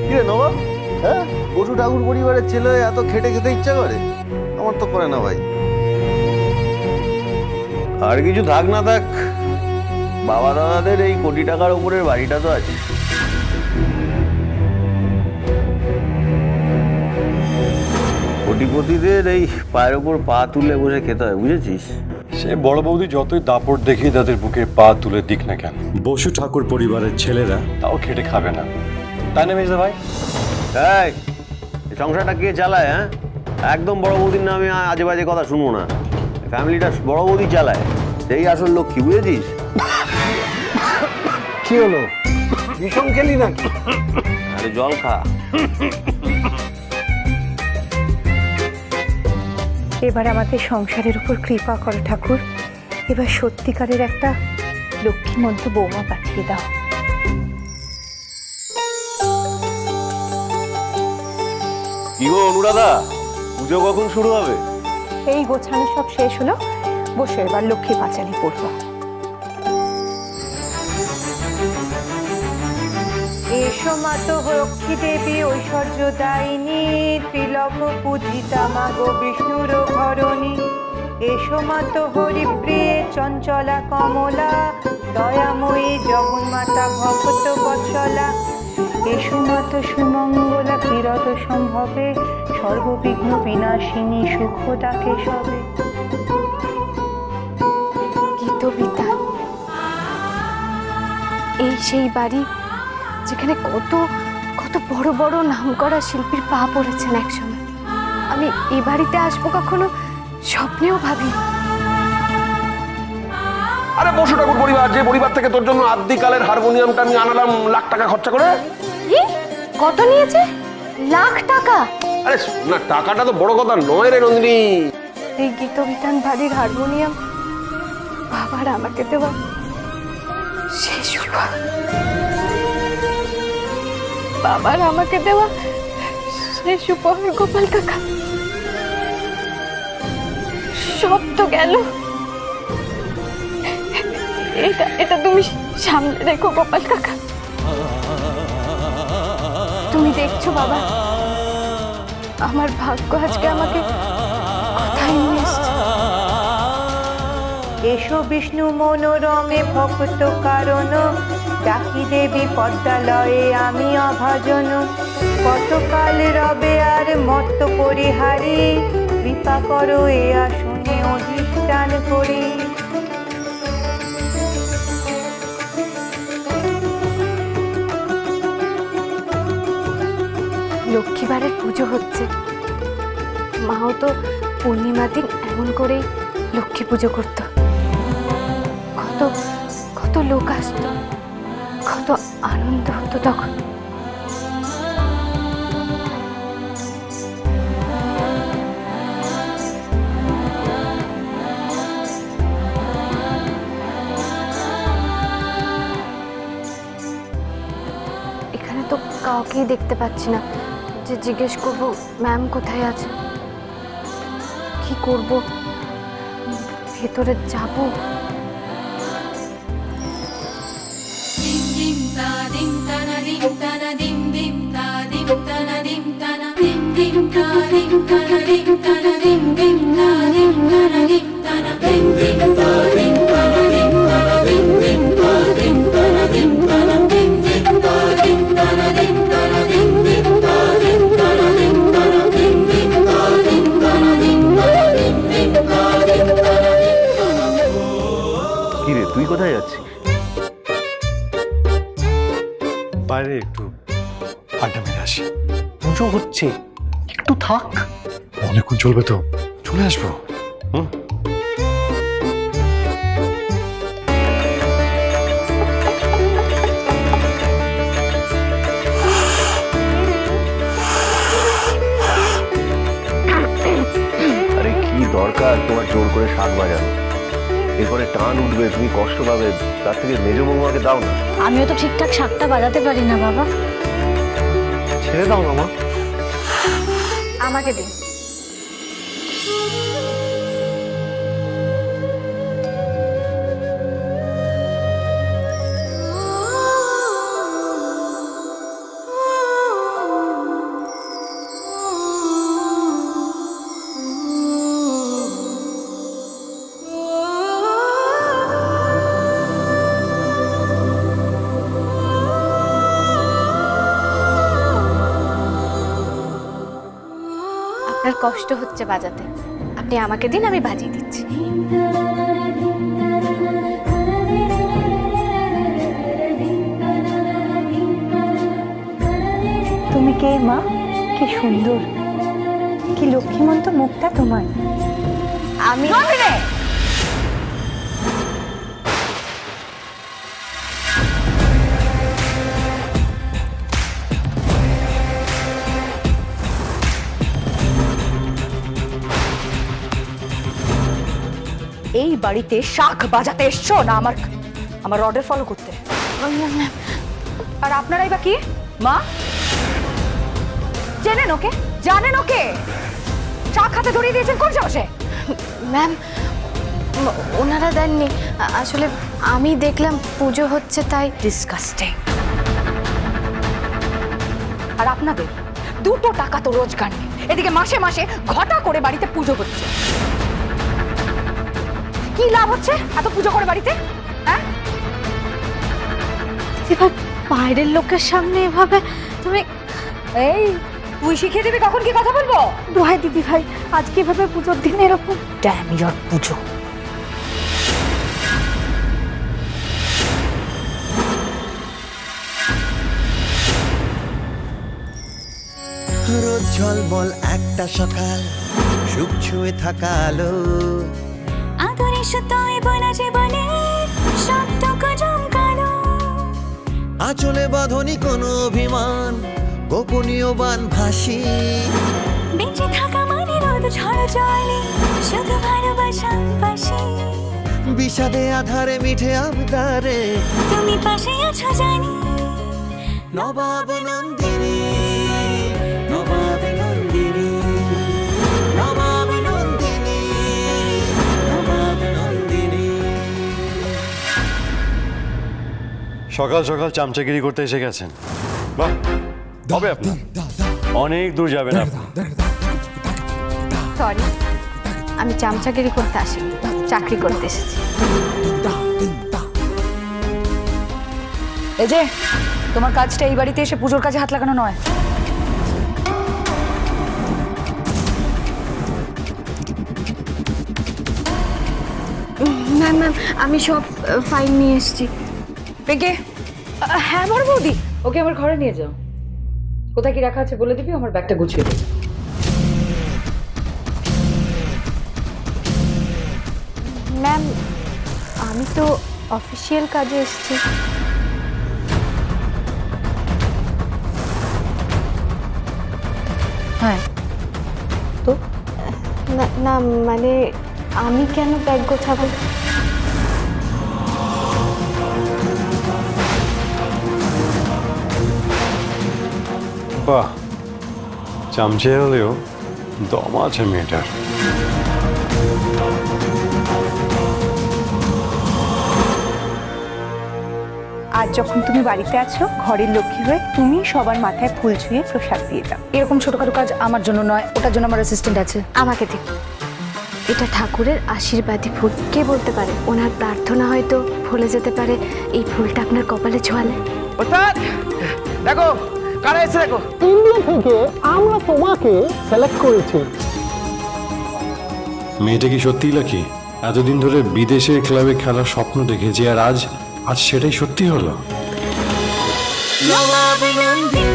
কি রে নবাব, হ্যাঁ বসু ঠাকুর পরিবারের ছেলে এত খেটে খেতে ইচ্ছা করে? আমার তো করে না ভাই। আর কিছু থাক না থাক, বাবা দাদাদের এই কোটি টাকার উপরের বাড়িটা তো আছে। কোটিপতিদের এই পায়ের উপর পা তুলে বসে খেতে হয়, বুঝেছিস? সে বড় বৌদি যতই দাপট দেখিয়ে তাদের বুকে পা তুলে দিক না কেন, বসু ঠাকুর পরিবারের ছেলেরা তাও খেটে খাবে না, তাই না মেজদা ভাই? এই সংসারটা কে চালায়? হ্যাঁ, একদম বড় বৌদির নামে আজে বাজে কথা শুনবো না। ফ্যামিলিটা বড় বৌদি চালায়, সেই আসল লক্ষ্মী, বুঝেছিস? কি হলো, বিষম খেলি নাকি? আরে জল খা। এবার আমাদের সংসারের উপর কৃপা করো ঠাকুর। এবার সত্যিকারের একটা লক্ষ্মীমন্ত বৌমা পাঠিয়ে দাও। কি গো অনুরাধা, পুজো কখন শুরু হবে? এই গোছানো সব শেষ হলো, বসে এবার লক্ষ্মী পাঁচালি পড়বো। এসো মাতো লক্ষ্মী দেবী ঐশ্বর্য দায়িনী, ত্রিলোক পূজিতা মাগো বিষ্ণুর ঘরণী। এসো মাতো হরিপ্রিয়ে চঞ্চলা কমলা, দয়াময়ী জগন্মাতা ভক্ত বৎসলা। এসো মাতো সুমঙ্গলা বিরত সম্ভবে, সর্ববিঘ্ন বিনাশিনী সুখদা কেশবে। গীতবিতান, এই সেই বাড়ি যেখানে কত কত বড় বড় নামকরা শিল্পীর পা পড়েছেন একসময়। আমি এই বাড়িতে আসবো কখনো স্বপ্নেও ভাবি। আরে বসু ঠাকুর পরিবার, যে পরিবার থেকে তোর জন্য আদ্যিকালের হারমোনিয়ামটা আমি আনালাম লাখ টাকা খরচা করে। কত নিয়েছে? লাখ টাকা? আরে না, টাকাটা তো বড় কথা নয় রে নন্দিনী। এই গীতবিতান বাড়ির হারমোনিয়াম বাবার আমাকে দেওয়া শেষ উপহার। বাবার আমাকে দেওয়া শেষ উপহার গোপাল কাকা, সব তো গেল। এটা এটা তুমি সামনে রেখো গোপাল কাকা। তুমি দেখছো বাবা, আমার ভাগ্য আজকে আমাকে কোথায় নিয়ে এসছে। এসো বিষ্ণু মনোরমে ভক্ত কারণ, ডাকি দেবী পদ্মালয়ে আমি অভাজন। কতকাল রবে আর মর্ত পরিহারি, কৃপা করো এ আসনে অধিষ্ঠান করি। লক্ষ্মীবারের পুজো হচ্ছে, মাও তো পূর্ণিমার দিন এমন করেই লক্ষ্মী পুজো করতো। কত কত লোক আসতো, কত আনন্দ হতো তখন। এখানে তো কাউকেই দেখতে পাচ্ছি না যে জিজ্ঞেস করব ম্যাম কোথায় আছে। কি করব, ভেতরে যাব? কি রে, তুই কোথায় যাচ্ছিস? বাইরে একটু আড্ডা মেরে আসি। পুজো হচ্ছে, একটু থাক। অনেকক্ষণ চলবে তো, চলে আসবো। আরে কি দরকার তোমার জোর করে শাক বাজানো? এরপরে টান উঠবে, তুমি কষ্ট পাবে, তার থেকে মেজ বৌমাকে দাও না। আমিও তো ঠিকঠাক শাকটা বাজাতে পারি না বাবা। ছেড়ে দাও না মা। আমাকে দিন। কষ্ট হচ্ছে বাজাতে, আপনি আমাকে দিন, আমি বাজিয়ে দিচ্ছি। তুমি কে মা? কি সুন্দর, কি লক্ষ্মীমন্ত মুখটা তোমার। আমি এই বাড়িতে শাখ বাজাতে এসছো না আমার অর্ডার ফলো করতে? আর আপনারাই বা কি মা? জানেন ওকে শাখ হাতে ধরিয়ে দিয়েছেন কোন সাহসে? ম্যাম, ওনারা দেননি, আসলে আমি দেখলাম পুজো হচ্ছে তাই। ডিসকাস্টিং। আর আপনাদের 2 টাকা তো রোজগার নেই, এদিকে মাসে মাসে ঘটা করে বাড়িতে পুজো হচ্ছে। কি লাভ হচ্ছে এত পুজো করে বাড়িতে? হ্যাঁ, এবার বাইরের লোকের সামনে এভাবে তুমি? এই তুই শিখিয়ে দিবি কখন কি কথা বলবো? দোহাই দিদি ভাই, আজকে এভাবে পুজোর দিন এরকম? ড্যাম ইয়োর পুজো। রোদ ঝলমল একটা সকাল, সুখ ছুঁয়ে থাকা আলো, আদরে সুতোয় বোনা জীবনের সবটুকু জমকালো। আঁচলে বাঁধনি কোনো অভিমান, গোপনীয় বান ভাসি। বেঁচে থাকা মানে রোদ ঝড় জলে, শুধু ভালোবাসা পাশে। বিষাদে আধারে মিঠে আবদারে, তুমি পাশে আছো জানি। নবাব নন্দিনী, নবাব নন্দিনী, নবাব নন্দিনী, নবাব নন্দিনী। সকাল সকাল চামচাগিরি করতে এসে গেছেন। বাহ, হবে আপনার, অনেক দূর যাবেন আপনি। সরি, আমি চামচাগিরি করতে আসিনি, চাকরি করতে এসেছি। এই যে তোমার কাজটা এই বাড়িতে এসে পুজোর কাজে হাত লাগানো নয়। ম্যাম, আমি সব ফাইল নিয়ে এসেছি। পেকে, হ্যাঁ বড় বৌদি, ওকে আমার ঘরে নিয়ে যাও। কোথায় কি রাখা আছে বলে দিবি, আমার ব্যাগটা গুছিয়ে দেবে। ম্যাম, আমি তো অফিসিয়াল কাজে এসেছি। হ্যাঁ তো না মানে আমি কেন ব্যাগ গোছাবো? বাহ, চামচে হলেও দম আছে মেয়েটার। আজ যখন তুমি বাড়িতে আছো, ঘরের লক্ষ্মী হয়ে তুমি সবার মাথায় ফুল ছুঁয়ে প্রসাদ দিয়ে দাও। এরকম ছোটখাটো কাজ আমার জন্য নয়, ওটার জন্য আমার অ্যাসিস্ট্যান্ট আছে। আমাকে দিন, এটা ঠাকুরের আশীর্বাদী ফুল। কে বলতে পারে ওনার প্রার্থনা হয়তো ফলে যেতে পারে এই ফুলটা আপনার কপালে ছোঁয়ালে। ওস্তাদ দেখো কারা এসে, দেখো ইন্ডিয়া থেকে আমরা তোমাকে সিলেক্ট করেছি। মেয়েটা কি সত্যিই লাকি? এতদিন ধরে বিদেশে ক্লাবে খেলার স্বপ্ন দেখেছি, আর আজ সেটাই সত্যি হলো। নবাব নন্দিনী।